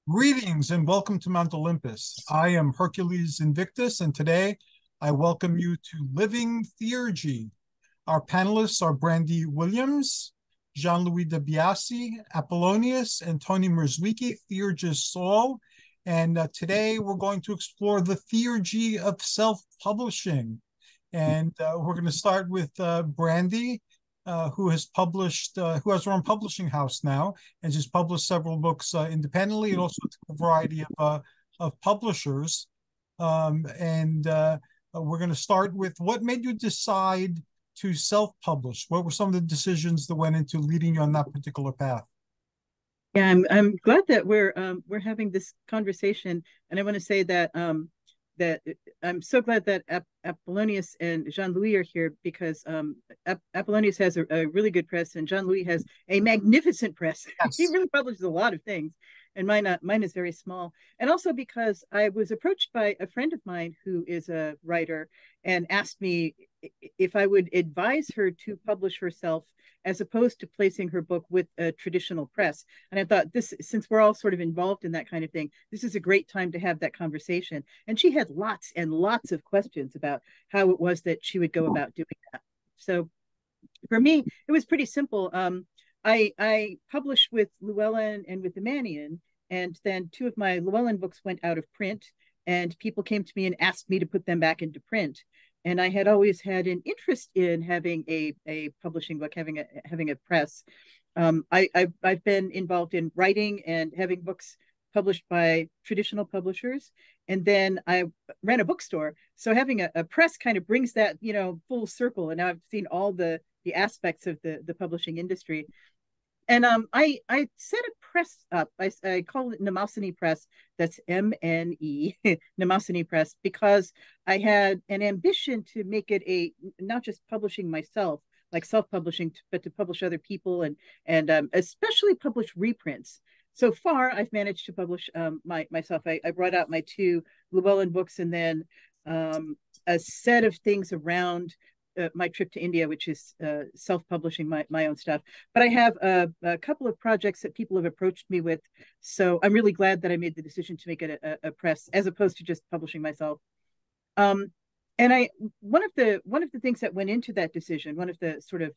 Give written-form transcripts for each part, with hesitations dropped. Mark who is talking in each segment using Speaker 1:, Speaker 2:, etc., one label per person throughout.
Speaker 1: Greetings and welcome to Mount Olympus. I am Hercules Invictus, and today I welcome you to Living Theurgy. Our panelists are Brandy Williams, Jean-Louis de Biasi, Apollonius, and Tony Mierzwicki, Theurgist soul. And today we're going to explore the theurgy of self-publishing. And we're going to start with Brandy, who has her own publishing house now, and she's published several books independently and also a variety of publishers. We're going to start with what made you decide to self-publish? What were some of the decisions that went into leading you on that particular path?
Speaker 2: Yeah, I'm glad that we're having this conversation, and I want to say that that I'm so glad that Apollonius and Jean-Louis are here because Apollonius has a really good press and Jean-Louis has a magnificent press.
Speaker 1: Yes.
Speaker 2: He really publishes a lot of things, and mine is very small. And also because I was approached by a friend of mine who is a writer and asked me if I would advise her to publish herself as opposed to placing her book with a traditional press. And I thought, since we're all sort of involved in that kind of thing, this is a great time to have that conversation. And she had lots and lots of questions about how it was that she would go about doing that. So for me, it was pretty simple. I published with Llewellyn and with the Mannion, and then two of my Llewellyn books went out of print, and people came to me and asked me to put them back into print. And I had always had an interest in having a publishing book, having a press. I've been involved in writing and having books published by traditional publishers, and then I ran a bookstore. So having a press kind of brings that full circle. And now I've seen all the aspects of the publishing industry. And I set a press up. I call it Mnemosyne Press. That's M-N-E, Mnemosyne Press, because I had an ambition to make it not just publishing myself, like self-publishing, but to publish other people and especially publish reprints. So far, I've managed to publish myself. I brought out my two Llewellyn books and then a set of things around my trip to India, which is self-publishing my own stuff. But I have a couple of projects that people have approached me with. So I'm really glad that I made the decision to make it a press as opposed to just publishing myself. And one of the things that went into that decision, one of the sort of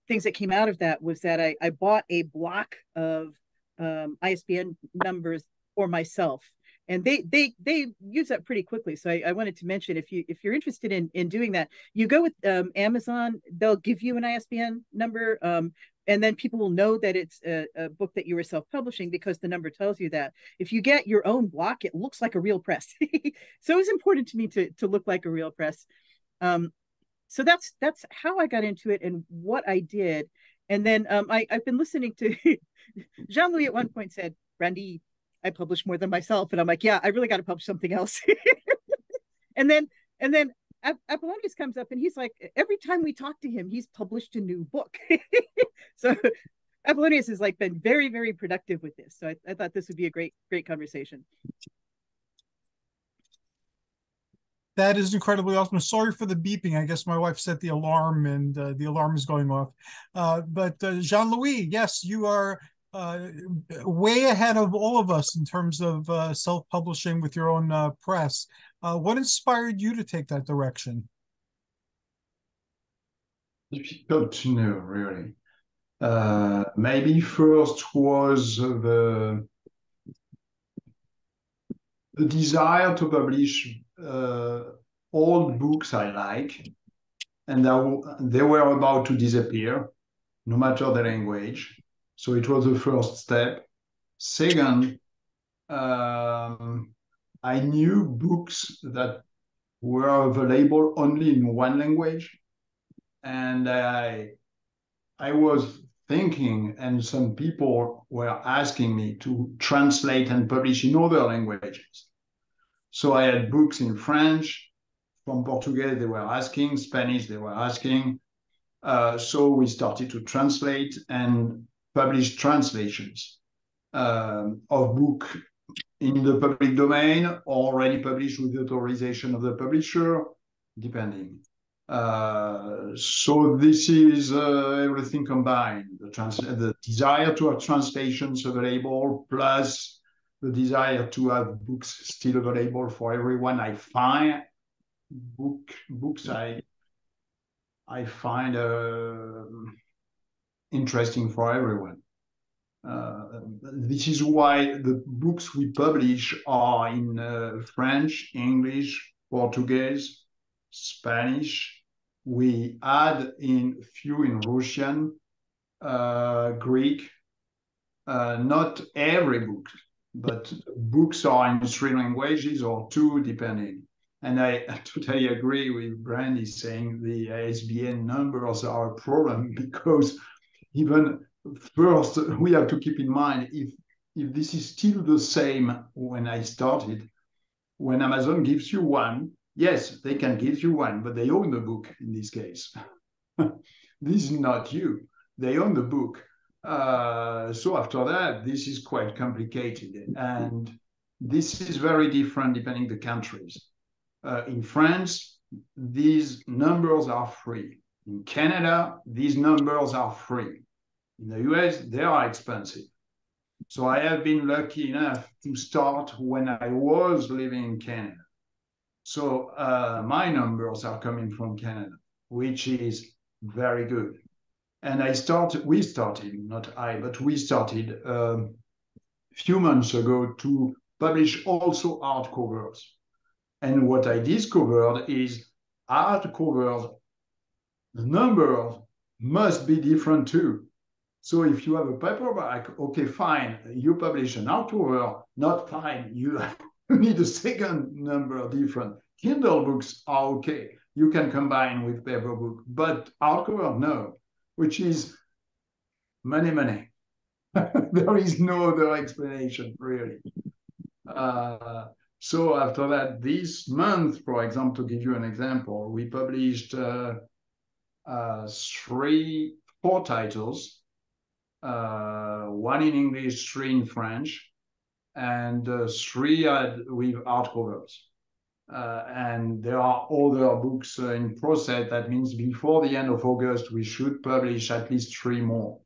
Speaker 2: things that came out of that was that I bought a block of ISBN numbers for myself. And they use that pretty quickly. So I wanted to mention, if you're interested in doing that, you go with Amazon. They'll give you an ISBN number, and then people will know that it's a book that you were self-publishing because the number tells you that. If you get your own block, it looks like a real press. So it was important to me to look like a real press. So that's how I got into it and what I did. And then I've been listening to Jean-Louis at one point said, "Brandy, I publish more than myself." And I'm like, yeah, I really got to publish something else. and then Apollonius comes up and he's like, every time we talk to him, he's published a new book. So Apollonius has like been very, very productive with this. So I thought this would be a great conversation.
Speaker 1: That is incredibly awesome. Sorry for the beeping. I guess my wife set the alarm and the alarm is going off. But Jean-Louis, yes, you are way ahead of all of us in terms of self-publishing with your own press. What inspired you to take that direction?
Speaker 3: Difficult to know, really. Maybe first was the desire to publish old books I like, and they were about to disappear, no matter the language. So it was the first step. Second, I knew books that were available only in one language. And I was thinking, and some people were asking me to translate and publish in other languages. So I had books in French, from Portuguese they were asking, Spanish they were asking. So we started to translate and publish translations of book in the public domain or already published with the authorization of the publisher, depending. So this is everything combined, the desire to have translations available, plus the desire to have books still available for everyone. I find books I find interesting for everyone. This is why the books we publish are in French, English, Portuguese, Spanish. We add in few in Russian, Greek. Not every book, but books are in 3 languages or 2, depending. And I totally agree with Brandy saying the ISBN numbers are a problem, because even first, we have to keep in mind, if this is still the same when I started, when Amazon gives you one, yes, they can give you one, but they own the book in this case. This is not you. They own the book. So after that, this is quite complicated. And this is very different depending the countries. In France, these numbers are free. In Canada, these numbers are free. In the US, they are expensive. So I have been lucky enough to start when I was living in Canada. So my numbers are coming from Canada, which is very good. And we started a few months ago to publish also hardcovers. And what I discovered is hardcovers, the numbers must be different too. So if you have a paperback, okay, fine, you publish an hardcover, not fine, you need a second number different. Kindle books are okay, you can combine with paper book, but hardcover, no, which is money. There is no other explanation, really. So after that, this month, for example, to give you an example, we published 4 titles, 1 in English, 3 in French, and 3 with hardcovers. And there are other books in process. That means before the end of August, we should publish at least 3 more.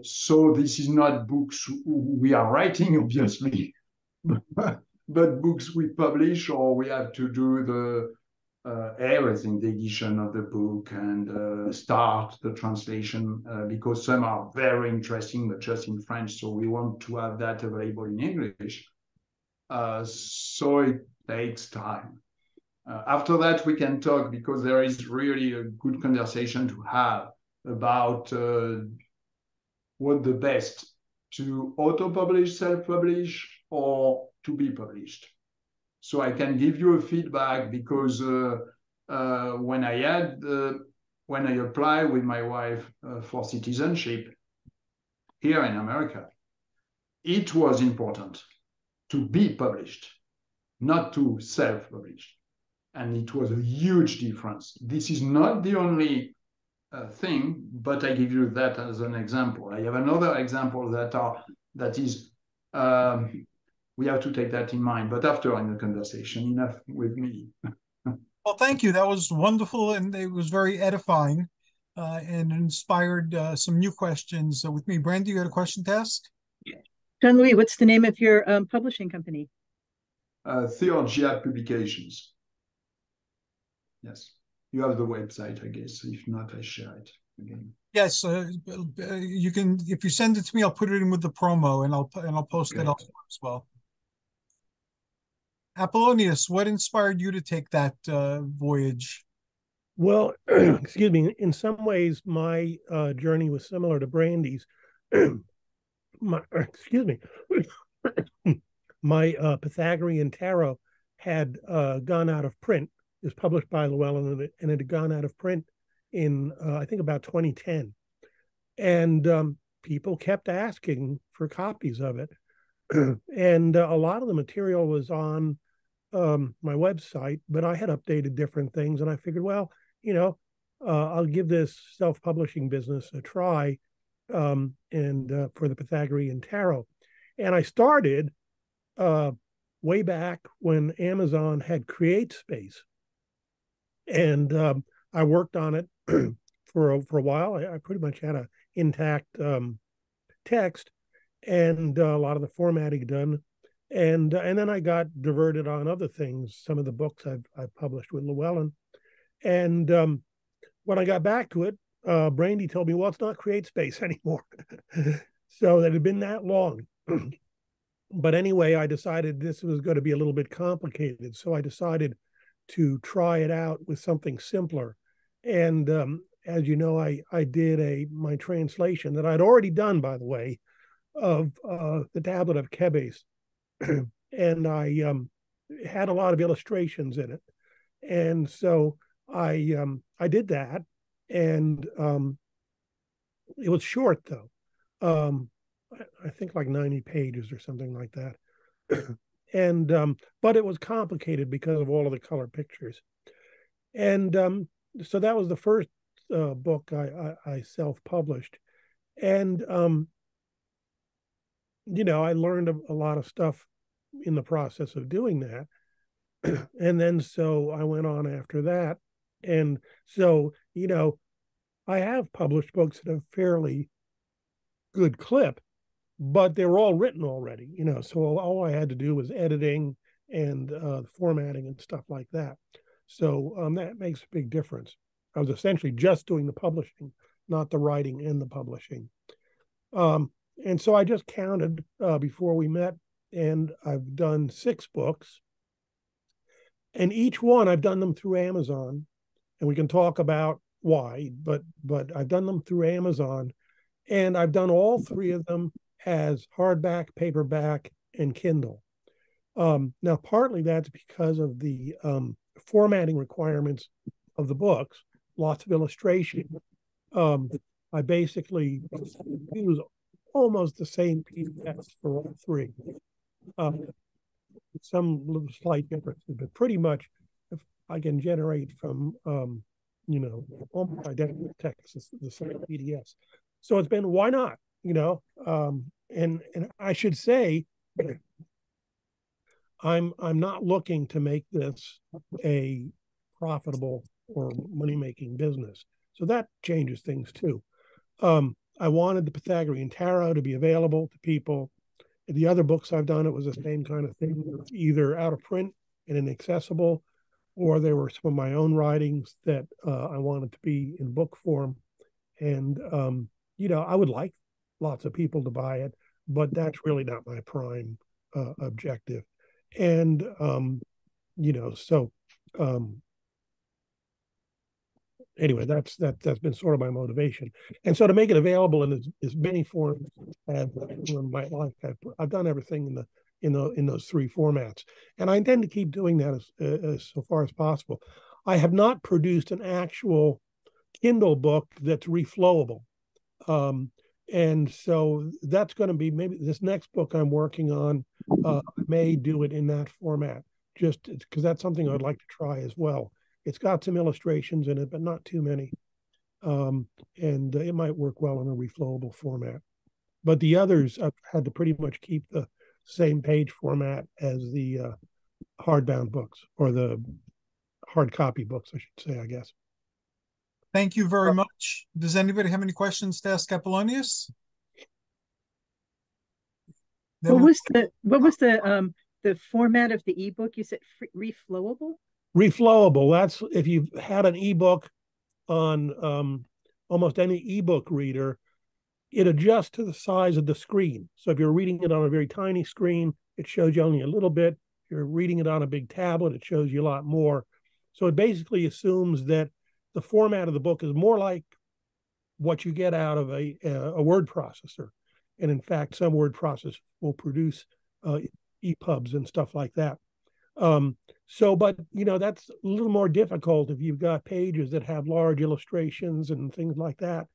Speaker 3: So this is not books we are writing, obviously, but books we publish, or we have to do the everything, the edition of the book, and start the translation, because some are very interesting, but just in French, so we want to have that available in English. So it takes time. After that, we can talk, because there is really a good conversation to have about what the best, to auto-publish, self-publish, or to be published. So I can give you a feedback, because when I applied with my wife for citizenship here in America, it was important to be published, not to self-publish. And it was a huge difference. This is not the only thing, but I give you that as an example. I have another example that is we have to take that in mind, but after in the conversation, enough with me.
Speaker 1: Well, thank you. That was wonderful, and it was very edifying, and inspired some new questions with me. Brandy, you had a question to ask?
Speaker 2: Jean-Louis, what's the name of your publishing company?
Speaker 3: Theurgy Publications. Yes. You have the website, I guess. If not, I share it again.
Speaker 1: Yes, you can. If you send it to me, I'll put it in with the promo, and I'll post it elsewhere as well. Apollonius, what inspired you to take that voyage?
Speaker 4: Well, excuse me. In some ways, my journey was similar to Brandy's. Excuse me. My Pythagorean Tarot had gone out of print. It was published by Llewellyn, and it had gone out of print in, I think, about 2010. And people kept asking for copies of it. And a lot of the material was on my website, but I had updated different things. And I figured, well, I'll give this self-publishing business a try, and for the Pythagorean Tarot. And I started way back when Amazon had Create Space. And I worked on it for a while. I pretty much had an intact text. and a lot of the formatting done. And then I got diverted on other things, some of the books I've published with Llewellyn. And when I got back to it, Brandy told me, well, it's not CreateSpace anymore. So it had been that long. But anyway, I decided this was going to be a little bit complicated. So I decided to try it out with something simpler. And as you know, I did my translation that I'd already done, by the way, of the Tablet of Kebes. And I had a lot of illustrations in it. And so I did that. And it was short, though. I think like 90 pages or something like that. And but it was complicated because of all of the color pictures. And so that was the first book I self-published. And I learned a lot of stuff in the process of doing that. And then so I went on after that. And so, I have published books at a fairly good clip, but they were all written already, so all I had to do was editing and formatting and stuff like that. So that makes a big difference. I was essentially just doing the publishing, not the writing and the publishing. And so I just counted before we met, and I've done 6 books. And each one, I've done them through Amazon, and we can talk about why, but I've done them through Amazon, and I've done all 3 of them as hardback, paperback, and Kindle. Now, partly that's because of the formatting requirements of the books, lots of illustration. I basically use almost the same PDFs for all 3. Some little slight differences, but pretty much if I can generate from, almost identical text, the same PDFs. So it's been, why not? And I should say, I'm not looking to make this a profitable or money-making business. So that changes things too. I wanted the Pythagorean Tarot to be available to people. The other books I've done, it was the same kind of thing, either out of print and inaccessible, or they were some of my own writings that I wanted to be in book form. And, I would like lots of people to buy it, but that's really not my prime objective. And, anyway, that's been sort of my motivation. And so to make it available in as many forms as in my life, I've done everything in those 3 formats, and I intend to keep doing that as so far as possible. I have not produced an actual Kindle book that's reflowable, and so that's going to be maybe this next book I'm working on. I may do it in that format, just because that's something I'd like to try as well. It's got some illustrations in it, but not too many. And it might work well in a reflowable format. But the others, I've had to pretty much keep the same page format as the hardbound books, or the hard copy books, I should say, I guess.
Speaker 1: Thank you very much. Does anybody have any questions to ask Apollonius?
Speaker 2: What was the format of the ebook? You said reflowable?
Speaker 4: Reflowable. That's if you've had an ebook on almost any ebook reader, it adjusts to the size of the screen. So if you're reading it on a very tiny screen, it shows you only a little bit. If you're reading it on a big tablet, it shows you a lot more. So it basically assumes that the format of the book is more like what you get out of a word processor. And in fact, some word processors will produce EPUBs and stuff like that. But that's a little more difficult if you've got pages that have large illustrations and things like that.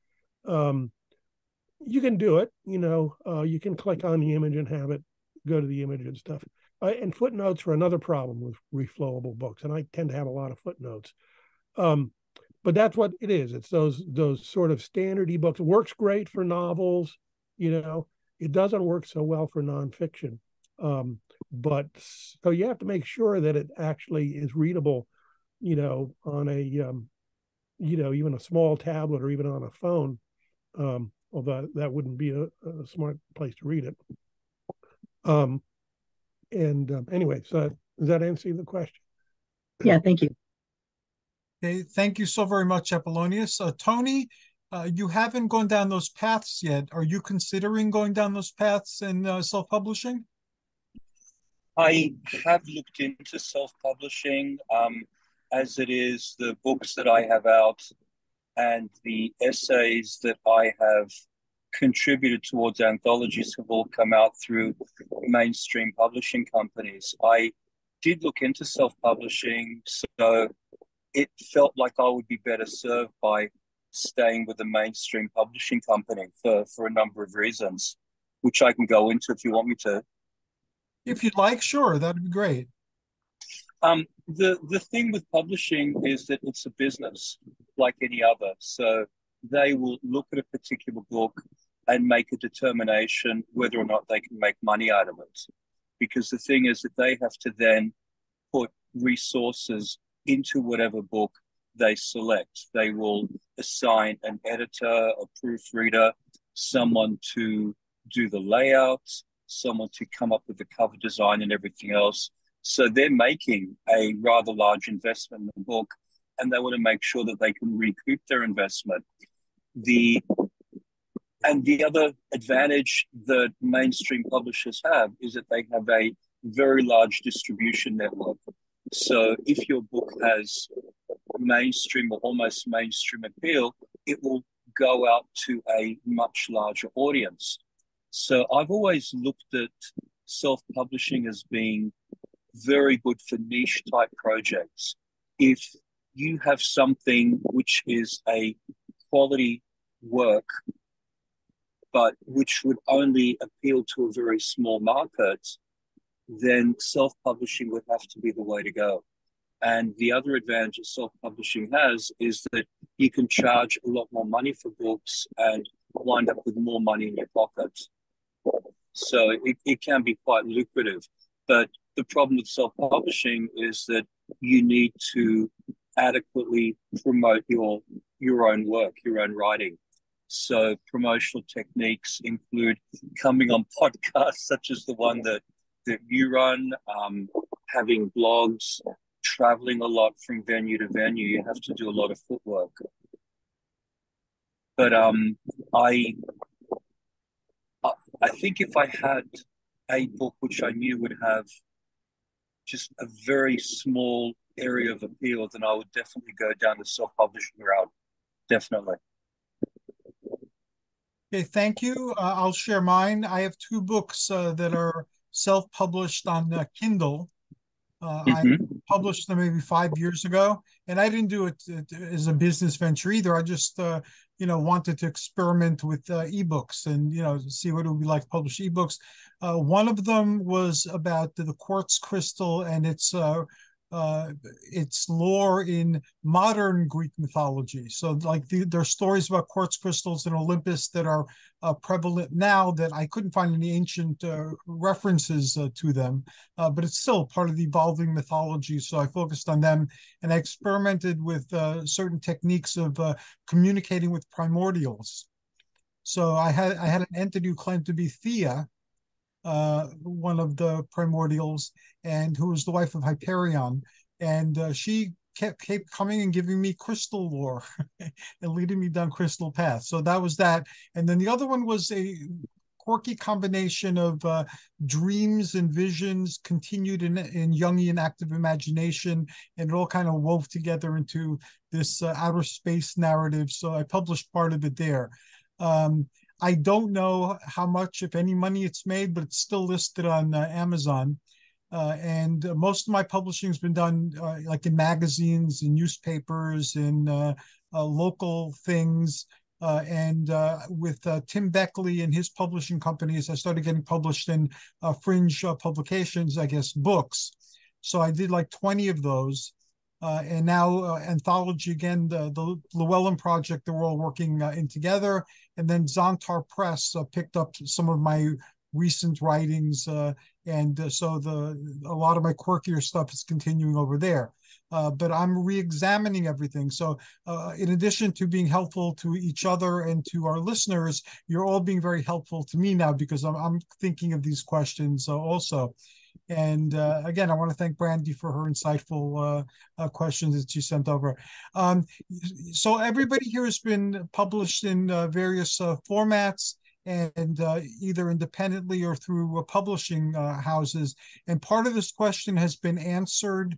Speaker 4: You can do it, you can click on the image and have it go to the image and stuff. And footnotes are another problem with reflowable books, and I tend to have a lot of footnotes. But that's what it is. It's those sort of standard ebooks. It works great for novels, it doesn't work so well for nonfiction. But so you have to make sure that it actually is readable, on a, even a small tablet or even on a phone. although that wouldn't be a smart place to read it. Anyway, so does that answer the question?
Speaker 2: Yeah, thank you.
Speaker 1: Okay, thank you so very much, Apollonius. Tony, you haven't gone down those paths yet. Are you considering going down those paths in self-publishing?
Speaker 5: I have looked into self-publishing, as it is the books that I have out and the essays that I have contributed towards anthologies have all come out through mainstream publishing companies. I did look into self-publishing, so it felt like I would be better served by staying with a mainstream publishing company for a number of reasons, which I can go into if you want me to.
Speaker 1: If you'd like, sure, that'd be great.
Speaker 5: The thing with publishing is that it's a business like any other. So they will look at a particular book and make a determination whether or not they can make money out of it. Because the thing is that they have to then put resources into whatever book they select. They will assign an editor, a proofreader, someone to do the layout, someone to come up with the cover design and everything else. So they're making a rather large investment in the book, and they want to make sure that they can recoup their investment. The other advantage that mainstream publishers have is that they have a very large distribution network. So if your book has mainstream or almost mainstream appeal, it will go out to a much larger audience. So I've always looked at self-publishing as being very good for niche type projects. If you have something which is a quality work, but which would only appeal to a very small market, then self-publishing would have to be the way to go. And the other advantage that self-publishing has is that you can charge a lot more money for books and wind up with more money in your pocket. So it can be quite lucrative. But the problem with self-publishing is that you need to adequately promote your own work, your own writing. So promotional techniques include coming on podcasts such as the one that you run, having blogs, traveling a lot from venue to venue. You have to do a lot of footwork. But I think if I had a book which I knew would have just a very small area of appeal, then I would definitely go down the self-publishing route. Definitely.
Speaker 1: Okay, thank you. I'll share mine. I have two books that are self-published on Kindle. I published them maybe 5 years ago, and I didn't do it as a business venture either. I just, wanted to experiment with ebooks and, see what it would be like to publish ebooks. One of them was about the quartz crystal and its lore in modern Greek mythology. So like there are stories about quartz crystals in Olympus that are prevalent now that I couldn't find any ancient references to them, but it's still part of the evolving mythology. So I focused on them, and I experimented with certain techniques of communicating with primordials. So I had an entity who claimed to be Thea, one of the primordials, and who was the wife of Hyperion, and she kept coming and giving me crystal lore and leading me down crystal paths. So that was that. And then the other one was a quirky combination of dreams and visions continued in Jungian active imagination, and it all kind of wove together into this outer space narrative. So I published part of it there. I don't know how much, if any, money it's made, but it's still listed on Amazon. And most of my publishing has been done like in magazines, in newspapers, in local things. And with Tim Beckley and his publishing companies, I started getting published in fringe publications, I guess, books. So I did like 20 of those. And now anthology again, the Llewellyn Project that we're all working in together. And then Zontar Press picked up some of my recent writings and so a lot of my quirkier stuff is continuing over there. But I'm re-examining everything. So in addition to being helpful to each other and to our listeners, you're all being very helpful to me now, because I'm thinking of these questions also. And again, I want to thank Brandy for her insightful questions that she sent over. So everybody here has been published in various formats, and either independently or through publishing houses. And part of this question has been answered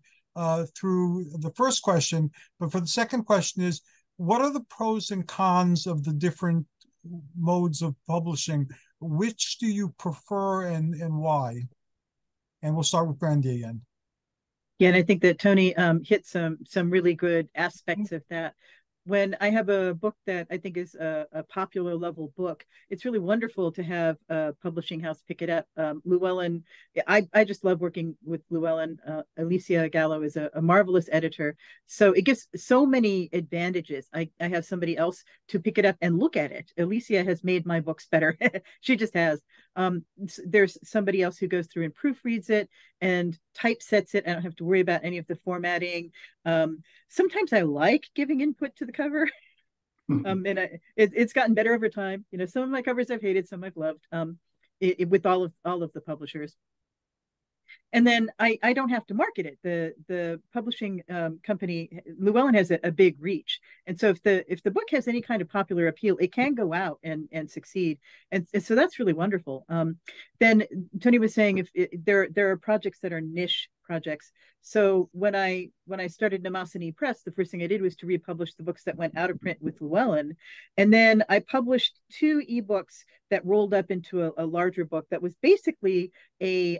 Speaker 1: through the first question. But for the second question is, what are the pros and cons of the different modes of publishing? Which do you prefer, and why? And we'll start with Brandy again.
Speaker 2: Yeah, and I think that Tony hit some really good aspects of that. When I have a book that I think is a popular level book, it's really wonderful to have a publishing house pick it up. Llewellyn, I just love working with Llewellyn. Alicia Gallo is a marvelous editor. So it gives so many advantages. I have somebody else to pick it up and look at it. Alicia has made my books better. She just has. There's somebody else who goes through and proofreads it and typesets it. I don't have to worry about any of the formatting. Sometimes I like giving input to the cover. And it's gotten better over time. You know, some of my covers I've hated, some I've loved. With all of the publishers. And then I don't have to market it. The publishing company, Llewellyn, has a big reach, and so if the book has any kind of popular appeal, it can go out and succeed, and so that's really wonderful. Then Tony was saying there are projects that are niche projects. So when I started Mnemosyne Press, the first thing I did was to republish the books that went out of print with Llewellyn, and then I published 2 ebooks that rolled up into a larger book that was basically a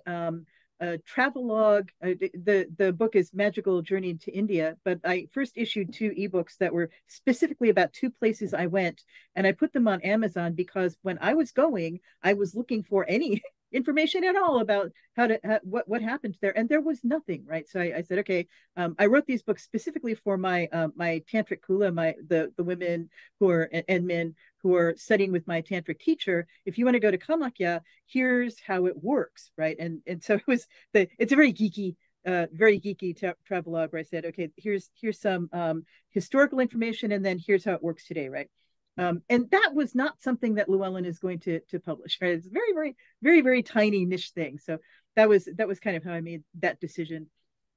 Speaker 2: travelogue. The book is Magical Journey to India, but I first issued 2 ebooks that were specifically about 2 places I went, and I put them on Amazon because when I was going, I was looking for any information at all about what happened there, and there was nothing, right? So I said, okay, I wrote these books specifically for my tantric kula, the women who are and men who are studying with my tantric teacher. If you want to go to Kamakya, here's how it works, right? And so it's a very geeky travelogue where I said, okay, here's some historical information, and then here's how it works today, right? And that was not something that Llewellyn is going to publish, right? It's a very, very, very, very tiny niche thing. So that was kind of how I made that decision.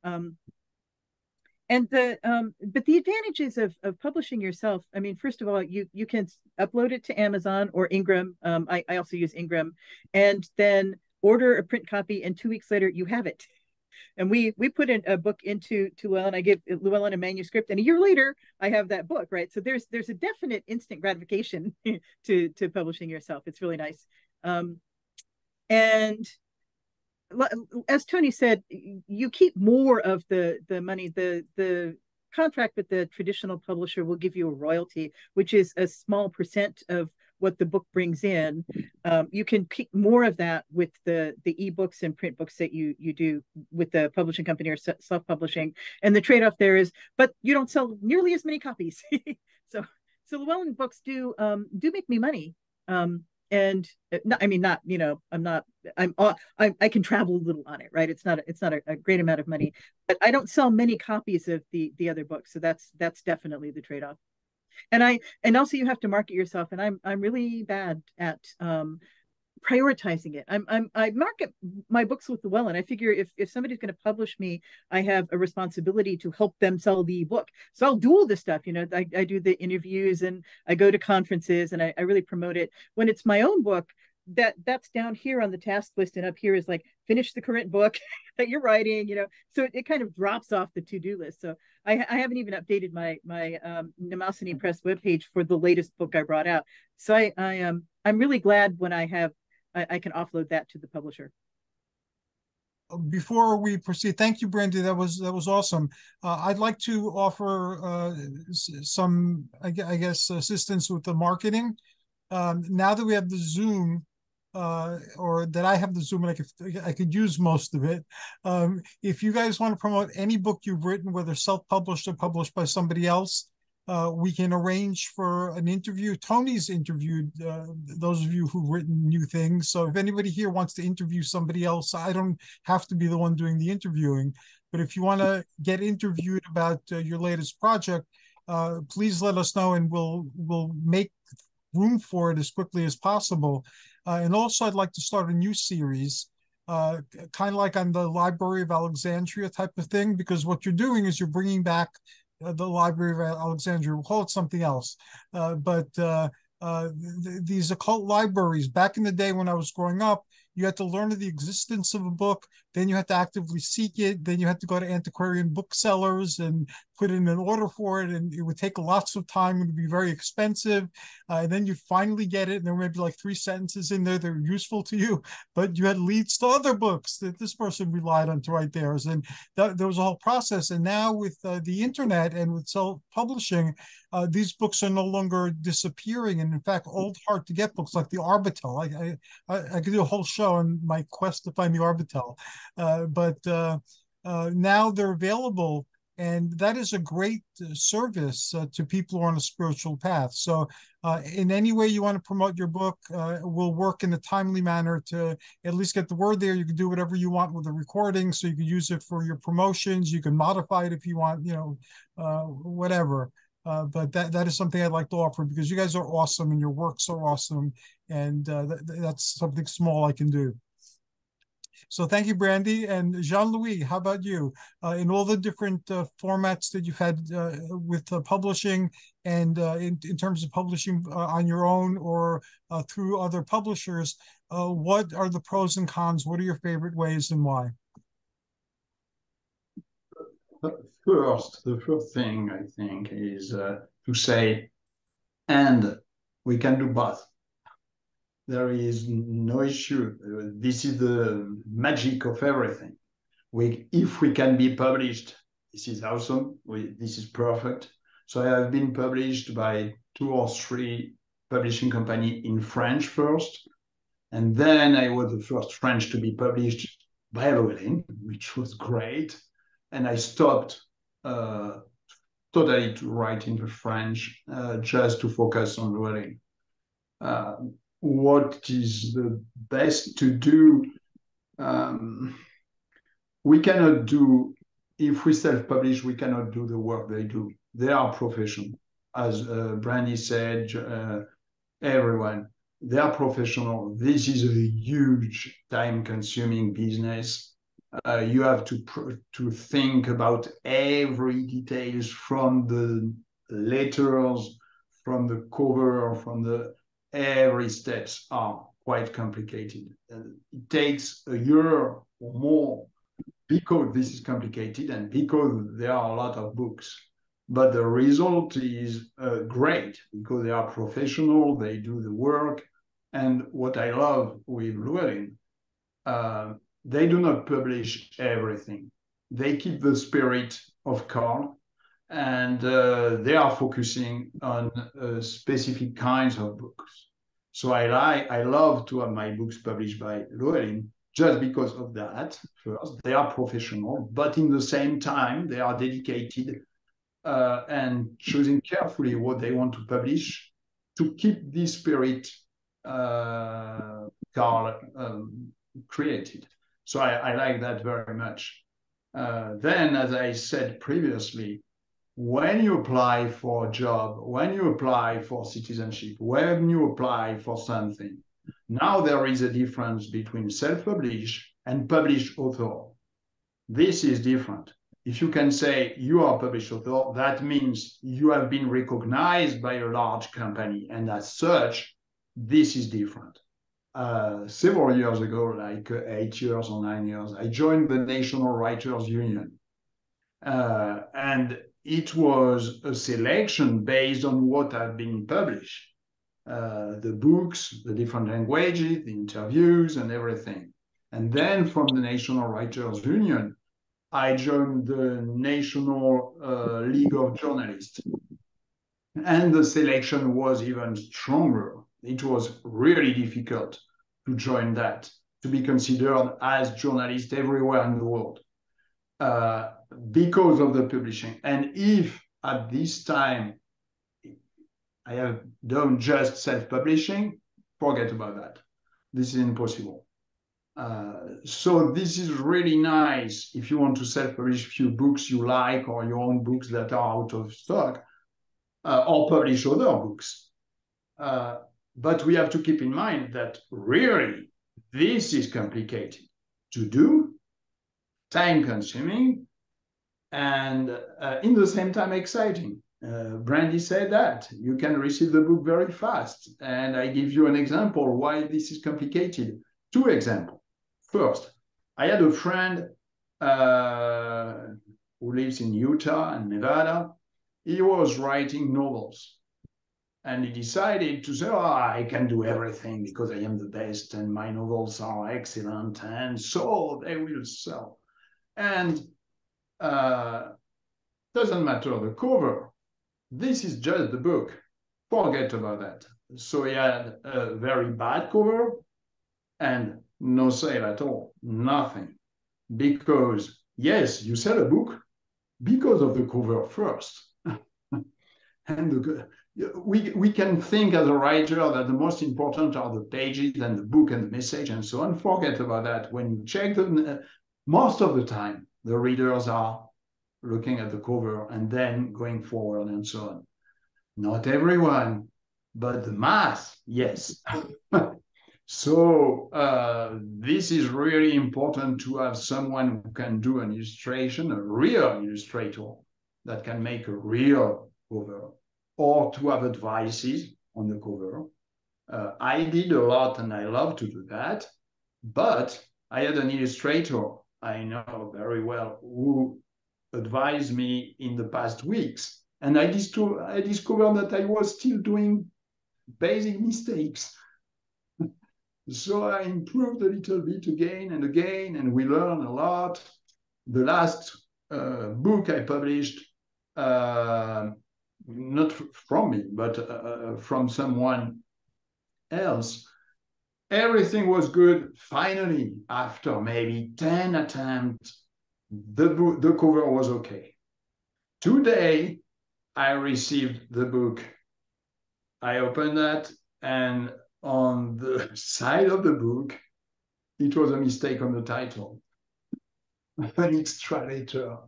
Speaker 2: But the advantages of publishing yourself, I mean, first of all, you can upload it to Amazon or Ingram. I also use Ingram, and then order a print copy, and 2 weeks later you have it. And we put in a book into Llewellyn. I give Llewellyn a manuscript, and a year later I have that book, right? So there's a definite instant gratification to publishing yourself. It's really nice. And as Tony said, you keep more of the money. The contract with the traditional publisher will give you a royalty, which is a small percent of what the book brings in. You can keep more of that with the ebooks and print books that you do with the publishing company or self-publishing. And the trade-off there is, but you don't sell nearly as many copies. So Llewellyn books do make me money. And I mean, not, you know, I can travel a little on it, right? It's not a great amount of money, but I don't sell many copies of the other books. So that's definitely the trade-off. And also you have to market yourself, and I'm really bad at prioritizing it. I market my books with Llewellyn. I figure if somebody's going to publish me, I have a responsibility to help them sell the book. So I'll do all this stuff. You know, I do the interviews, and I go to conferences, and I really promote it. When it's my own book, that's down here on the task list, and up here is like, finish the current book that you're writing, you know, so it kind of drops off the to-do list. So I haven't even updated my Mnemosyne Press webpage for the latest book I brought out. So I'm really glad when I can offload that to the publisher.
Speaker 1: Before we proceed, thank you, Brandy. That was awesome. I'd like to offer some, I guess, assistance with the marketing. Now that we have the Zoom, or that I have the Zoom, and I could use most of it. If you guys want to promote any book you've written, whether self-published or published by somebody else, we can arrange for an interview. Tony's interviewed those of you who've written new things. So if anybody here wants to interview somebody else, I don't have to be the one doing the interviewing. But if you want to get interviewed about your latest project, please let us know, and we'll make room for it as quickly as possible. And also, I'd like to start a new series, kind of like on the Library of Alexandria type of thing, because what you're doing is you're bringing back the Library of Alexandria. We'll call it something else. These occult libraries, back in the day when I was growing up, you had to learn of the existence of a book, then you had to actively seek it, then you had to go to antiquarian booksellers and put in an order for it, and it would take lots of time, it would be very expensive, and then you finally get it, and there may be like 3 sentences in there that are useful to you, but you had leads to other books that this person relied on to write theirs, and there was a whole process. And now with the internet and with self-publishing, these books are no longer disappearing, and in fact, old hard-to-get books like the Arbitel, I could do a whole show on my quest to find the Arbitel, but now they're available, and that is a great service to people who are on a spiritual path. So in any way you want to promote your book, we'll work in a timely manner to at least get the word there. You can do whatever you want with the recording, so you can use it for your promotions. You can modify it if you want, whatever. But that is something I'd like to offer, because you guys are awesome and your work's so awesome, and that's something small I can do. So thank you, Brandy. And Jean-Louis, how about you? In all the different formats that you've had with publishing, and in terms of publishing on your own or through other publishers, what are the pros and cons? What are your favorite ways, and why?
Speaker 3: The first thing I think is to say, and we can do both. There is no issue. This is the magic of everything. If we can be published, this is awesome. This is perfect. So I have been published by 2 or 3 publishing companies in French first, and then I was the first French to be published by Llewellyn, which was great. And I stopped totally to write in the French, just to focus on Llewellyn. What is the best to do? We cannot do, if we self-publish, we cannot do the work they do. They are professional. As Brandy said, everyone, they are professional. This is a huge time-consuming business. You have to think about every details, from the letters, from the cover, every steps are quite complicated. It takes a year or more because this is complicated and because there are a lot of books. But the result is great because they are professional, they do the work. And what I love with Llewellyn, they do not publish everything. They keep the spirit of Carl, and they are focusing on specific kinds of books. So I love to have my books published by Llewellyn just because of that. First, they are professional, but in the same time, they are dedicated and choosing carefully what they want to publish to keep this spirit Carl created. So I like that very much. Then, as I said previously, when you apply for a job, when you apply for citizenship, when you apply for something, now there is a difference between self-published and published author. This is different. If you can say you are a published author, that means you have been recognized by a large company, and as such, this is different. Several years ago, like 8 years or 9 years, I joined the National Writers Union. And it was a selection based on what had been published. The books, the different languages, the interviews, and everything. And then from the National Writers Union, I joined the National League of Journalists. And the selection was even stronger. It was really difficult to join that, to be considered as journalist everywhere in the world. Because of the publishing. And if at this time I have done just self-publishing. Forget about that. This is impossible. So this is really nice if you want to self-publish a few books you like or your own books that are out of stock, or publish other books. But we have to keep in mind that really this is complicated to do, time-consuming, and in the same time exciting. Brandy said that you can receive the book very fast. And I give you an example why this is complicated. 2 examples. First, I had a friend who lives in Utah and Nevada. He was writing novels. And he decided to say, oh, I can do everything because I am the best and my novels are excellent. And so they will sell. And doesn't matter the cover. This is just the book. Forget about that. So he had a very bad cover and no sale at all, nothing. Because yes, you sell a book because of the cover first. And we can think as a writer that the most important are the pages and the book and the message and so on. Forget about that. When you check them, most of the time, the readers are looking at the cover and then going forward and so on. Not everyone, but the mass, yes. So this is really important to have someone who can do an illustration, a real illustrator that can make a real cover, or to have advices on the cover. I did a lot and I love to do that, but I had an illustrator I know very well who advised me in the past weeks. And I discovered that I was still doing basic mistakes. So I improved a little bit again, and we learn a lot. The last book I published, not from me, but from someone else, everything was good. Finally, after maybe 10 attempts, the cover was okay. Today, I received the book. I opened that, and on the side of the book, it was a mistake on the title. An illustrator.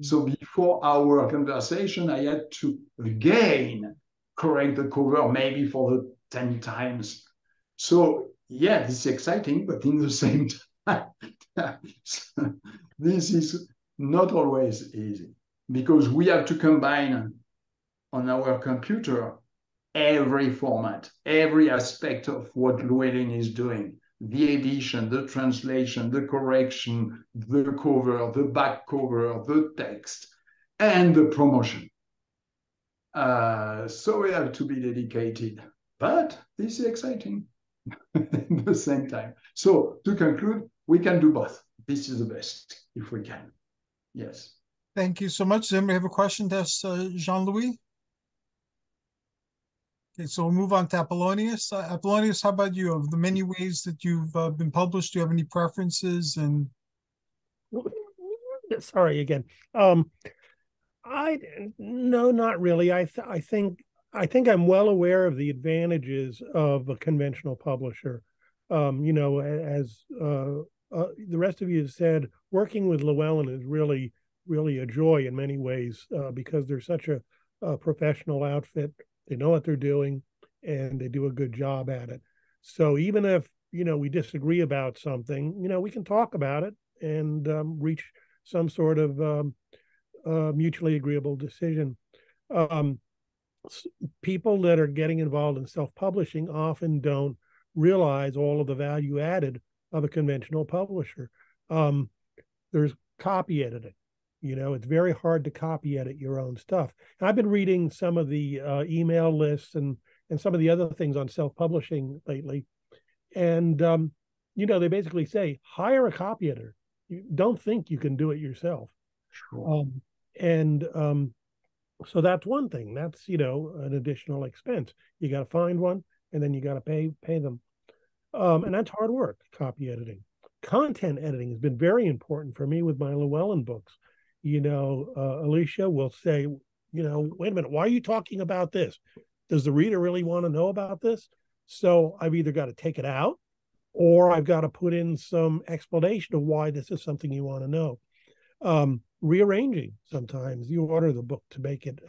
Speaker 3: So before our conversation, I had to again correct the cover, maybe for the 10 times. So yeah, this is exciting, but in the same time, this is not always easy because we have to combine on our computer every format, every aspect of what Llewellyn is doing. The edition, the translation, the correction, the cover, the back cover, the text, and the promotion. So we have to be dedicated, but this is exciting at the same time. So to conclude, we can do both. This is the best, if we can. Yes.
Speaker 1: Thank you so much. Does anybody have a question to ask Jean-Louis? Okay, so we'll move on to Apollonius. Apollonius, how about you? Of the many ways that you've been published, do you have any preferences? And
Speaker 4: sorry again. No, not really. I think I'm well aware of the advantages of a conventional publisher. You know, as the rest of you have said, working with Llewellyn is really a joy in many ways because they're such a professional outfit. They know what they're doing, and they do a good job at it. So even if, you know, we disagree about something, you know, we can talk about it and reach some sort of mutually agreeable decision. People that are getting involved in self-publishing often don't realize all of the value added of a conventional publisher. There's copy editing. You know, it's very hard to copy edit your own stuff. And I've been reading some of the email lists and some of the other things on self-publishing lately. And, you know, they basically say, hire a copy editor. You don't think you can do it yourself.
Speaker 3: Sure.
Speaker 4: So that's one thing. That's, you know, an additional expense. You got to find one, and then you got to pay them. And that's hard work, copy editing. Content editing has been very important for me with my Llewellyn books. You know, Alicia will say, you know, wait a minute, why are you talking about this? does the reader really want to know about this? So I've either got to take it out, or I've got to put in some explanation of why this is something you want to know. Rearranging sometimes you order the book to make it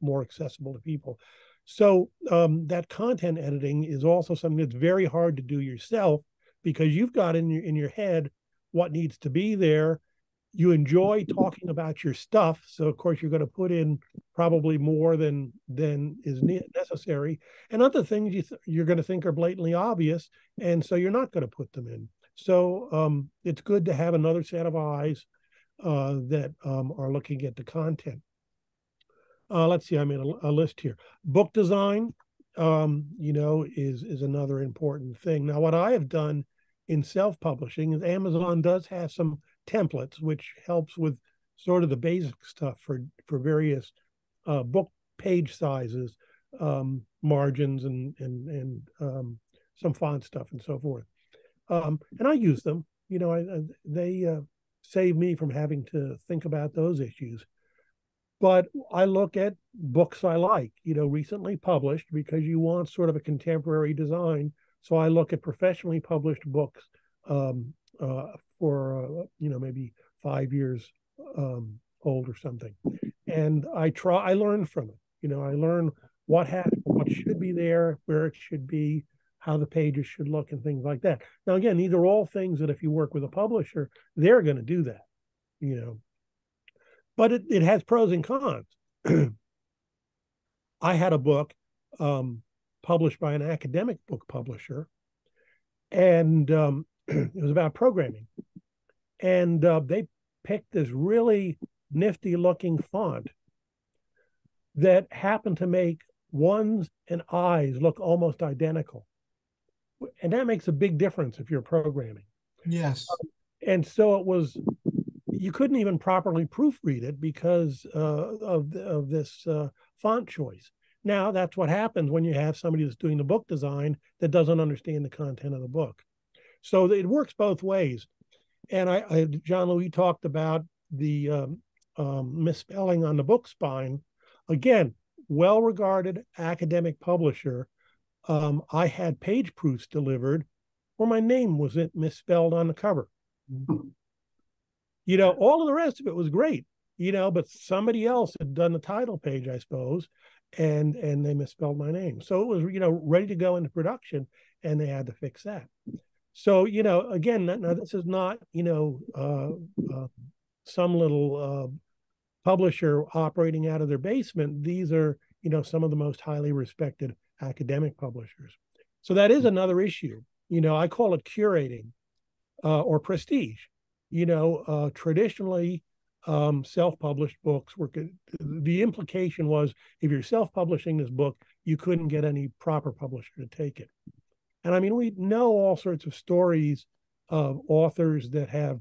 Speaker 4: more accessible to people. So that content editing is also something that's very hard to do yourself, because you've got in your head what needs to be there. You enjoy talking about your stuff, so of course you're going to put in probably more than is necessary, and other things you're going to think are blatantly obvious, and so you're not going to put them in. So it's good to have another set of eyes that are looking at the content. Let's see, I made a list here. Book design, is another important thing. Now, what I have done in self-publishing is Amazon does have some templates, which helps with sort of the basic stuff for various book page sizes, margins, and some font stuff and so forth. And I use them. They save me from having to think about those issues. But I look at books I like, recently published, because you want sort of a contemporary design. So I look at professionally published books for maybe 5 years old or something, and I learn from it. I learn what should be there, where it should be, how the pages should look, and things like that. Now, again, these are all things that if you work with a publisher, they're going to do that, but it has pros and cons. I had a book published by an academic book publisher, and it was about programming. And they picked this really nifty looking font that happened to make ones and I's look almost identical. And that makes a big difference if you're programming.
Speaker 1: Yes.
Speaker 4: And so you couldn't even properly proofread it because of this font choice. Now, that's what happens when you have somebody that's doing the book design that doesn't understand the content of the book. So it works both ways. And John Louis talked about the misspelling on the book spine. Again, well-regarded academic publisher. I had page proofs delivered where my name was misspelled on the cover. All of the rest of it was great, but somebody else had done the title page, I suppose, and they misspelled my name. So it was, ready to go into production, and they had to fix that. So, again, now this is not, some little publisher operating out of their basement. These are, some of the most highly respected academic publishers. So that is another issue. I call it curating or prestige. Traditionally, self-published books were, the implication was if you're self-publishing this book, you couldn't get any proper publisher to take it. And I mean, we know all sorts of stories of authors that have,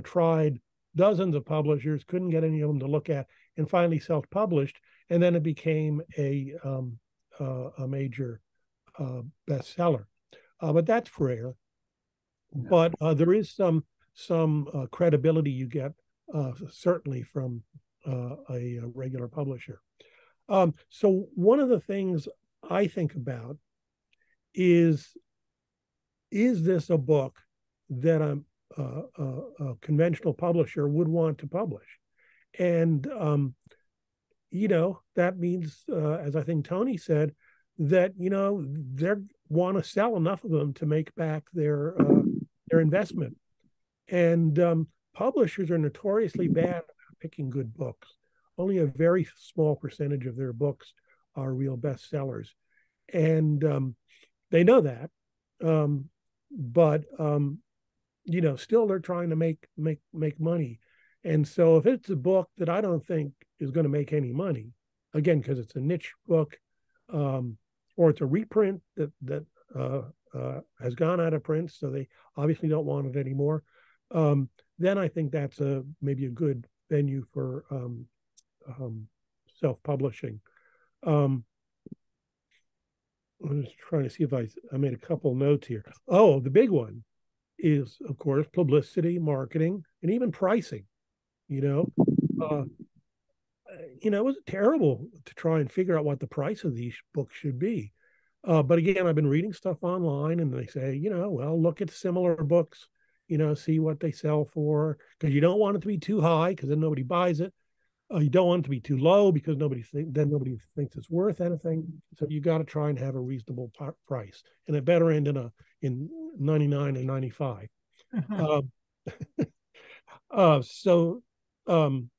Speaker 4: tried dozens of publishers, couldn't get any of them to look at, and finally self-published, and then it became a major bestseller. But that's rare. But there is some credibility you get certainly from a regular publisher. So one of the things I think about is this a book that a conventional publisher would want to publish? And that means, as I think Tony said, that they want to sell enough of them to make back their investment. And publishers are notoriously bad about picking good books. Only a very small percentage of their books are real bestsellers, and they know that. But still they're trying to make money. And so if it's a book that I don't think is going to make any money, again, because it's a niche book, or it's a reprint that has gone out of print, so they obviously don't want it anymore, then I think that's maybe a good venue for self-publishing. I'm just trying to see if I made a couple notes here. Oh, the big one is, of course, publicity, marketing, and even pricing. it was terrible to try and figure out what the price of these books should be. But again, I've been reading stuff online, and they say, well, look at similar books, see what they sell for, because you don't want it to be too high, because then nobody buys it. You don't want it to be too low, because nobody thinks it's worth anything. So you got to try and have a reasonable price, and it better end in 99 and 95. So and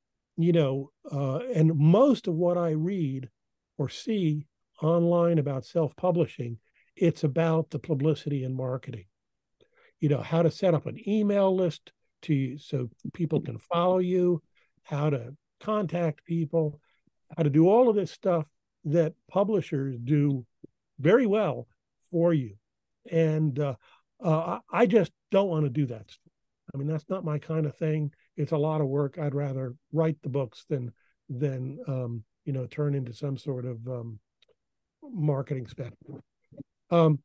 Speaker 4: most of what I read or see online about self-publishing, it's about the publicity and marketing. How to set up an email list so people can follow you, how to contact people, how to do all of this stuff that publishers do very well for you. And I just don't want to do that stuff. I mean, that's not my kind of thing. It's a lot of work. I'd rather write the books than turn into some sort of marketing spec. And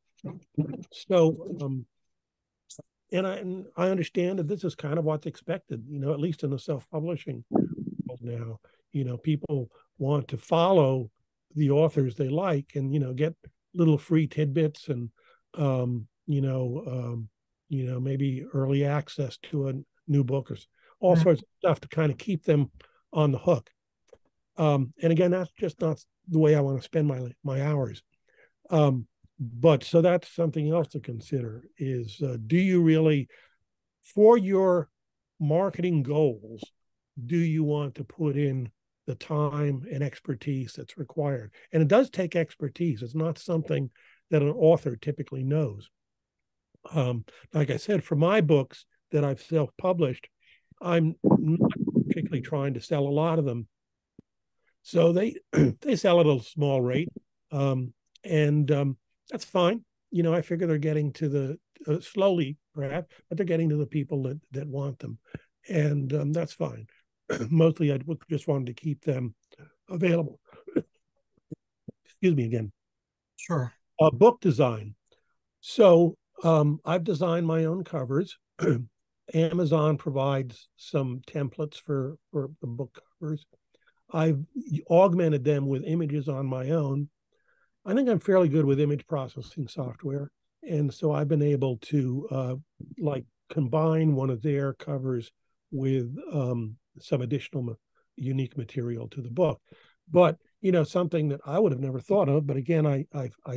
Speaker 4: I understand that this is kind of what's expected, at least in the self-publishing world now. People want to follow the authors they like and, get little free tidbits and, maybe early access to a new book or all sorts of stuff to kind of keep them on the hook. And again, that's just not the way I want to spend my hours. But so that's something else to consider is, do you really, for your marketing goals, do you want to put in the time and expertise that's required? And it does take expertise. It's not something that an author typically knows. Like I said, for my books that I've self-published, I'm not particularly trying to sell a lot of them. So they sell at a small rate. That's fine. I figure they're getting to the slowly, perhaps, but they're getting to the people that want them. And that's fine. Mostly I just wanted to keep them available. Excuse me again.
Speaker 1: Sure.
Speaker 4: Book design. So I've designed my own covers. Amazon provides some templates for the book covers. I've augmented them with images on my own. I think I'm fairly good with image processing software. And so I've been able to combine one of their covers with some additional unique material to the book. But, something that I would have never thought of, but again, I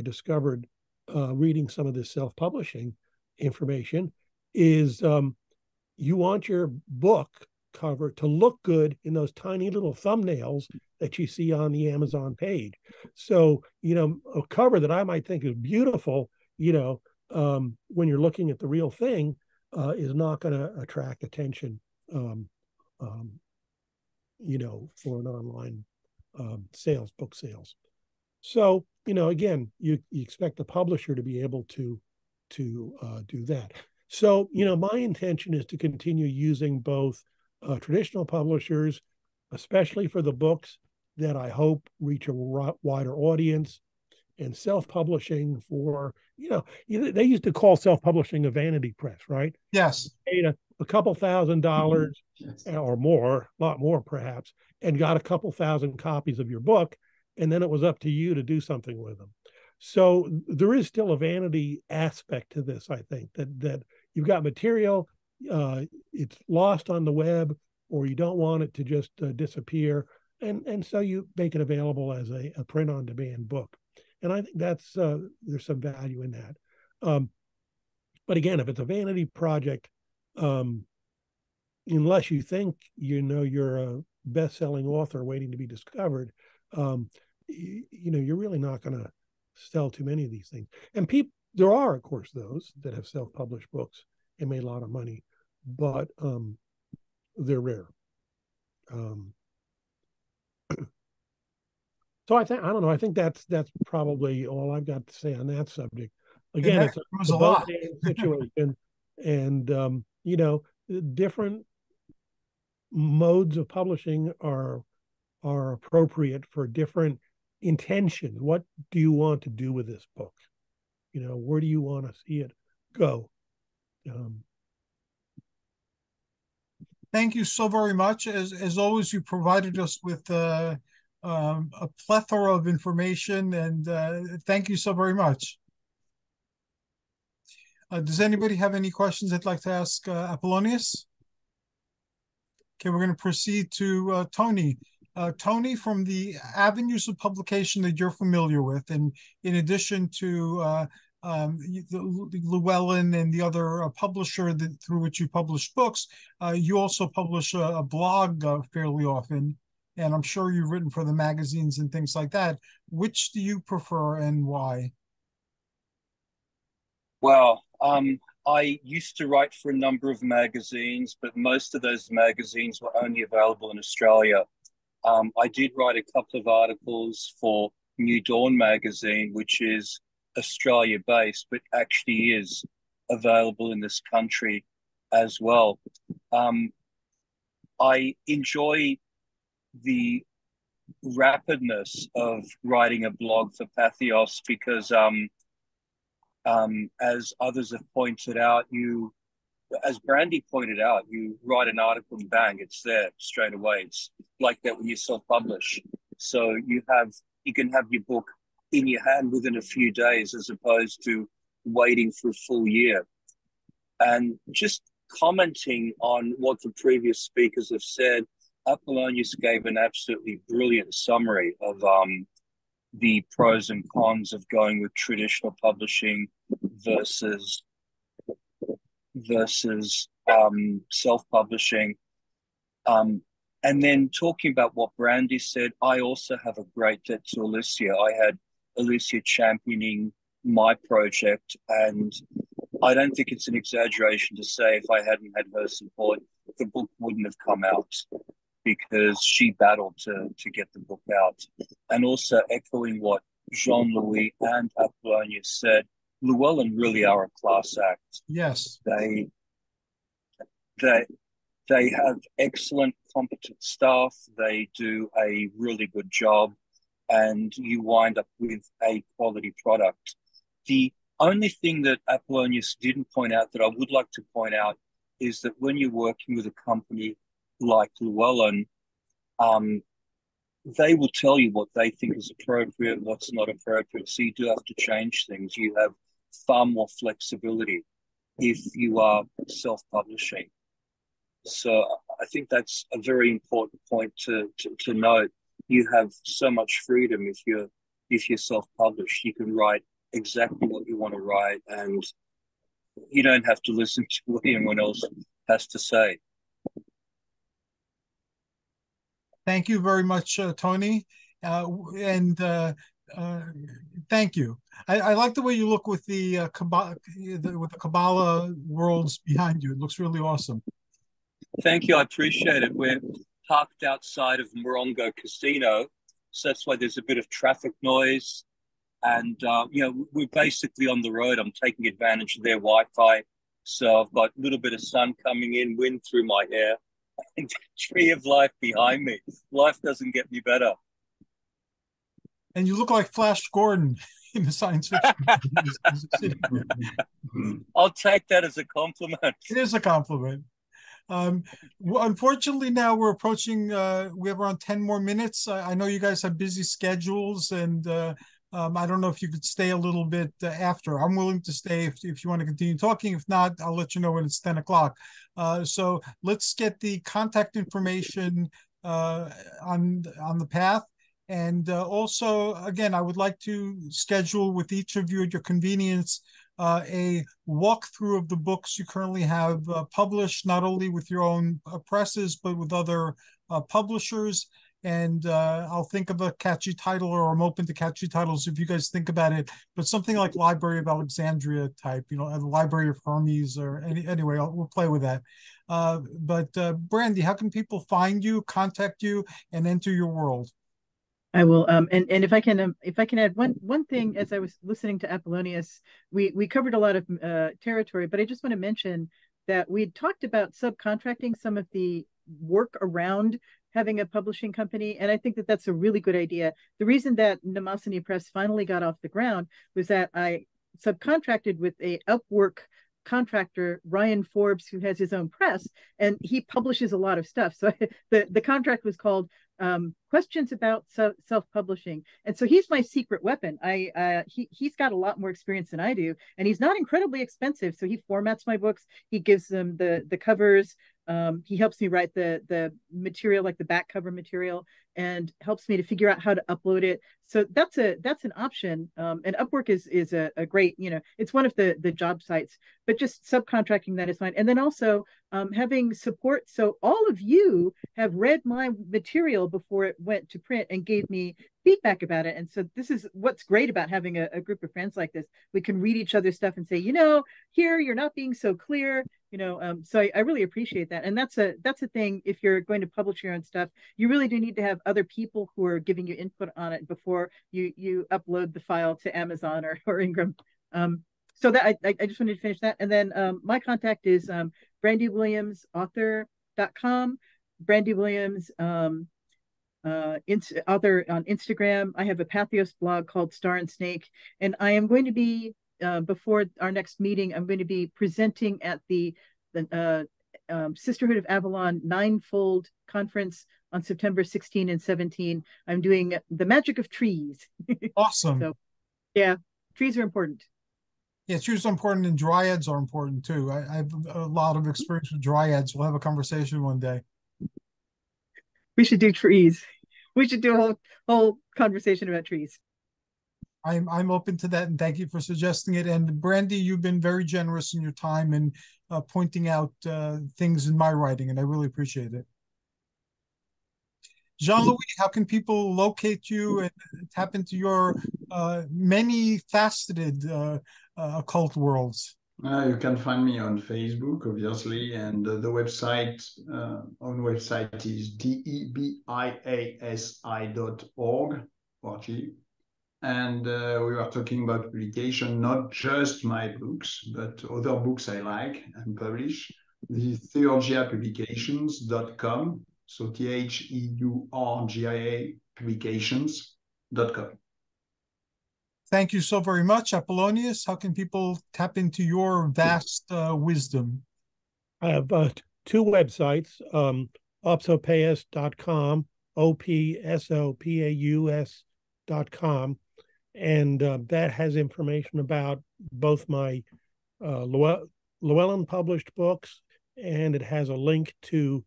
Speaker 4: discovered reading some of this self-publishing information is you want your book cover to look good in those tiny little thumbnails that you see on the Amazon page. So, a cover that I might think is beautiful, when you're looking at the real thing, is not going to attract attention, for an online book sales. So, again, you expect the publisher to be able to do that. So, my intention is to continue using both traditional publishers, especially for the books that I hope reach a wider audience, and self-publishing for, they used to call self-publishing a vanity press, right?
Speaker 1: Yes.
Speaker 4: Paid a couple $1,000 or more, a lot more perhaps, and got a couple thousand copies of your book, and then it was up to you to do something with them. So there is still a vanity aspect to this, I think, that you've got material, it's lost on the web, or you don't want it to just disappear, and so you make it available as a print-on-demand book. And I think that's there's some value in that. But again, if it's a vanity project, unless you think you're a best-selling author waiting to be discovered, you're really not going to sell too many of these things. And there are, of course, those that have self-published books and made a lot of money, but they're rare. So I don't know. I think that's probably all I've got to say on that subject. Again, it's
Speaker 1: a lot
Speaker 4: situation, and different modes of publishing are appropriate for different intentions. What do you want to do with this book? Where do you want to see it go?
Speaker 1: Thank you so very much. As always, you provided us with a plethora of information, and thank you so very much. Does anybody have any questions they'd like to ask Apollonius? Okay, we're going to proceed to Tony. Tony, from the avenues of publication that you're familiar with, and in addition to Llewellyn and the other publisher through which you publish books, you also publish a blog fairly often, and I'm sure you've written for the magazines and things like that. Which do you prefer and why?
Speaker 5: Well, I used to write for a number of magazines, but most of those magazines were only available in Australia. I did write a couple of articles for New Dawn magazine, which is Australia-based, but actually is available in this country as well. I enjoy the rapidness of writing a blog for Patheos because as others have pointed out, as Brandy pointed out, you write an article and bang, it's there straight away. It's like that when you self-publish. So you can have your book in your hand within a few days as opposed to waiting for a full year. And just commenting on what the previous speakers have said, Apollonius gave an absolutely brilliant summary of the pros and cons of going with traditional publishing versus self-publishing. And then talking about what Brandy said, I also have a great debt to Alicia. I had Alicia championing my project, and I don't think it's an exaggeration to say if I hadn't had her support, the book wouldn't have come out, because she battled to get the book out. And also echoing what Jean-Louis and Apollonius said, Llewellyn really are a class act.
Speaker 1: Yes.
Speaker 5: They have excellent, competent staff. They do a really good job, and you wind up with a quality product. The only thing that Apollonius didn't point out that I would like to point out is that when you're working with a company like Llewellyn, they will tell you what they think is appropriate, what's not appropriate. So you do have to change things. You have far more flexibility if you are self-publishing. So I think that's a very important point to note. You have so much freedom if you're self-published. You can write exactly what you want to write, and you don't have to listen to what anyone else has to say.
Speaker 1: Thank you very much, Tony, and thank you. I like the way you look with the Kabbalah worlds behind you. It looks really awesome.
Speaker 5: Thank you. I appreciate it. We're parked outside of Morongo Casino, so that's why there's a bit of traffic noise. And, we're basically on the road. I'm taking advantage of their Wi-Fi. So I've got a little bit of sun coming in, wind through my hair, and tree of life behind me. Life doesn't get me better.
Speaker 1: And you look like Flash Gordon in the science fiction.
Speaker 5: I'll take that as a compliment.
Speaker 1: It is a compliment. Unfortunately, now we're approaching, we have around 10 more minutes. I know you guys have busy schedules, and I don't know if you could stay a little bit after. I'm willing to stay if you want to continue talking. If not, I'll let you know when it's 10 o'clock. So let's get the contact information on the path. And also, again, I would like to schedule with each of you at your convenience a walkthrough of the books you currently have published, not only with your own presses, but with other publishers. And I'll think of a catchy title, or I'm open to catchy titles if you guys think about it, but something like Library of Alexandria type, the Library of Hermes, or anyway, we'll play with that. But Brandy, how can people find you, contact you, and enter your world?
Speaker 2: I will, and if I can add one thing, as I was listening to Apollonius, we covered a lot of territory, but I just want to mention that we talked about subcontracting some of the work around having a publishing company, and I think that that's a really good idea. The reason that Mnemosyne Press finally got off the ground was that I subcontracted with a Upwork contractor, Ryan Forbes, who has his own press, and he publishes a lot of stuff. So the contract was called Questions About Self-Publishing. And so he's my secret weapon. He's got a lot more experience than I do, and he's not incredibly expensive. So he formats my books. He gives them the covers. He helps me write the material, like the back cover material, and helps me to figure out how to upload it. So that's an option. And Upwork is a great, it's one of the job sites, but just subcontracting that is fine. And then also having support. So all of you have read my material before it went to print and gave me feedback about it. And so this is what's great about having a group of friends like this. We can read each other's stuff and say, here you're not being so clear. So I really appreciate that. And that's a thing. If you're going to publish your own stuff, you really do need to have other people who are giving you input on it before you upload the file to Amazon or Ingram. So that I just wanted to finish that. And then my contact is brandywilliamsauthor.com. Brandy Williams, author on Instagram. I have a Pathos blog called Star and Snake, and I am going to be before our next meeting, I'm going to be presenting at the Sisterhood of Avalon Ninefold Conference on September 16 and 17. I'm doing the magic of trees.
Speaker 1: Awesome.
Speaker 2: So, yeah, trees are important.
Speaker 1: Yeah, trees are important, and dryads are important too. I have a lot of experience with dryads. We'll have a conversation one day.
Speaker 2: We should do trees. We should do a whole conversation about trees.
Speaker 1: I'm open to that, and thank you for suggesting it. And Brandy, you've been very generous in your time and pointing out things in my writing, and I really appreciate it. Jean-Louis, how can people locate you and tap into your many faceted occult worlds?
Speaker 3: You can find me on Facebook, obviously, and the website is debiasi.org. And we were talking about publication, not just my books, but other books I like and publish. The Theurgia so Theurgia publications.com.
Speaker 1: Thank you so very much. Apollonius, how can people tap into your vast wisdom?
Speaker 4: I have two websites, opsopaus.com, opsopaus.com, and that has information about both my Llewellyn published books, and it has a link to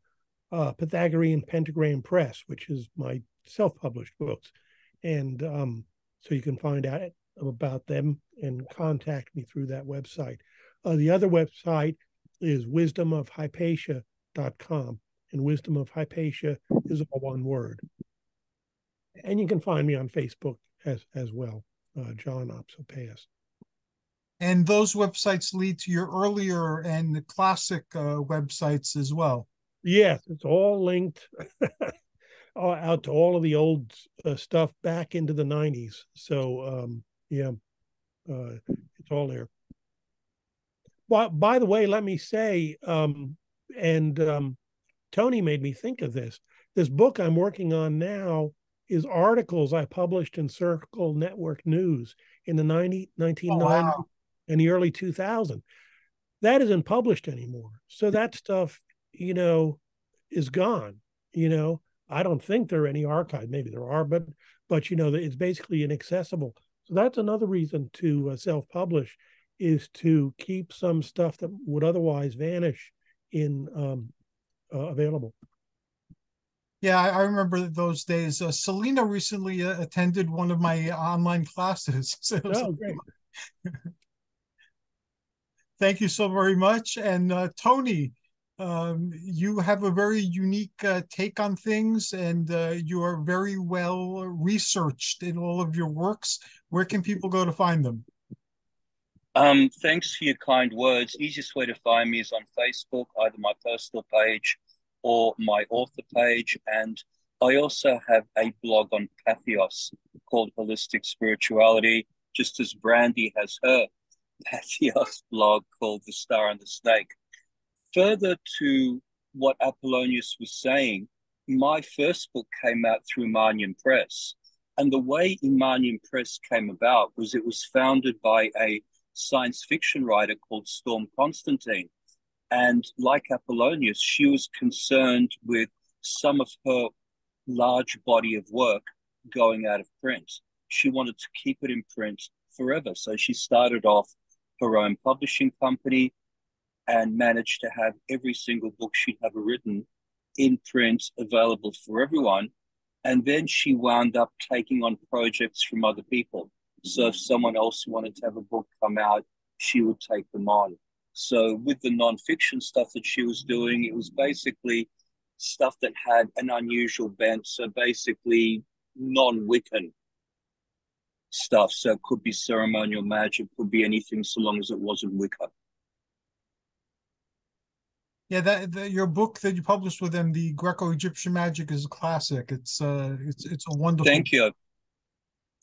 Speaker 4: Pythagorean Pentagram Press, which is my self-published books. And so you can find out about them and contact me through that website. The other website is wisdomofhypatia.com, and Wisdom of Hypatia is all one word. And you can find me on Facebook as well, John Opsopaus.
Speaker 1: And those websites lead to your earlier and the classic websites as well.
Speaker 4: Yes, it's all linked out to all of the old stuff back into the 90s. So, it's all there. By the way, let me say, Tony made me think of this. This book I'm working on now is articles I published in Circle Network News in the 1990s
Speaker 1: wow.
Speaker 4: and the early 2000s. That isn't published anymore. So that stuff, is gone. I don't think there are any archive. Maybe there are, but it's basically inaccessible. So that's another reason to self-publish, is to keep some stuff that would otherwise vanish in available.
Speaker 1: Yeah, I remember those days. Selena recently attended one of my online classes. So
Speaker 4: Great.
Speaker 1: Thank you so very much. And Tony, you have a very unique take on things, and you are very well researched in all of your works. Where can people go to find them?
Speaker 5: Thanks for your kind words. Easiest way to find me is on Facebook, either my personal page or my author page. And I also have a blog on Pathos called Holistic Spirituality, just as Brandy has her Pathos blog called The Star and the Snake. Further to what Apollonius was saying, my first book came out through Imanian Press. And the way Imanian Press came about was it was founded by a science fiction writer called Storm Constantine. And like Apollonius, she was concerned with some of her large body of work going out of print. She wanted to keep it in print forever. So she started off her own publishing company and managed to have every single book she'd ever written in print available for everyone. And then she wound up taking on projects from other people. So if someone else wanted to have a book come out, she would take them on. So with the nonfiction stuff that she was doing, it was basically stuff that had an unusual bent. So basically non-Wiccan stuff. So it could be ceremonial magic, could be anything so long as it wasn't Wicca.
Speaker 1: Yeah, your book that you published with them, the Greco-Egyptian Magic, is a classic. It's a wonderful.
Speaker 5: Thank you.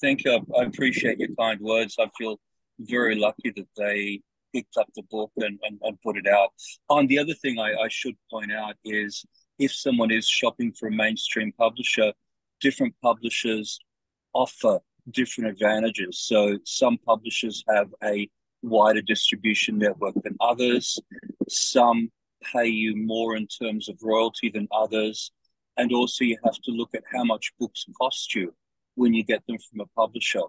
Speaker 5: I appreciate your kind words. I feel very lucky that they picked up the book and put it out. The other thing I should point out is if someone is shopping for a mainstream publisher, different publishers offer different advantages. So some publishers have a wider distribution network than others. Some pay you more in terms of royalty than others. And also you have to look at how much books cost you when you get them from a publisher.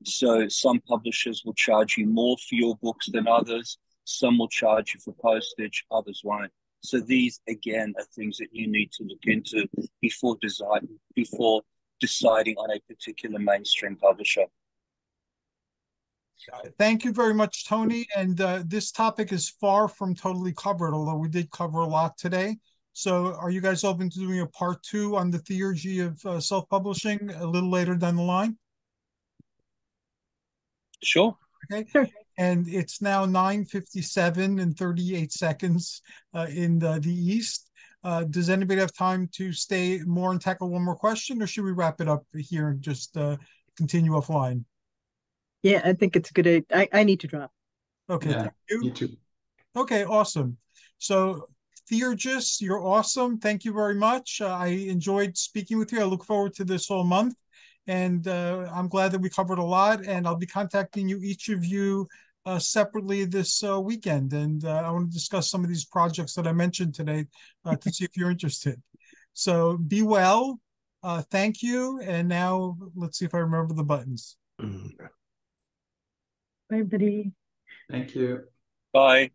Speaker 5: So some publishers will charge you more for your books than others. Some will charge you for postage, others won't. So these, again, are things that you need to look into before deciding on a particular mainstream publisher.
Speaker 1: Thank you very much, Tony. And this topic is far from totally covered, although we did cover a lot today. So are you guys open to doing a part 2 on the theurgy of self-publishing a little later down the line?
Speaker 5: Sure.
Speaker 1: Okay. Sure. And it's now 9:57 and 38 seconds in the East. Does anybody have time to stay more and tackle one more question, or should we wrap it up here and just continue offline?
Speaker 2: Yeah, I think it's a good idea. I need to drop.
Speaker 1: Okay,
Speaker 3: Yeah,
Speaker 1: thank you.
Speaker 3: me too.
Speaker 1: Okay, awesome. So, Theurgists, you're awesome. Thank you very much. I enjoyed speaking with you. I look forward to this whole month. And I'm glad that we covered a lot. And I'll be contacting you, each of you, separately this weekend. And I want to discuss some of these projects that I mentioned today to see if you're interested. So be well. Thank you. And now let's see if I remember the buttons.
Speaker 2: Bye, everybody.
Speaker 3: Thank you.
Speaker 5: Bye.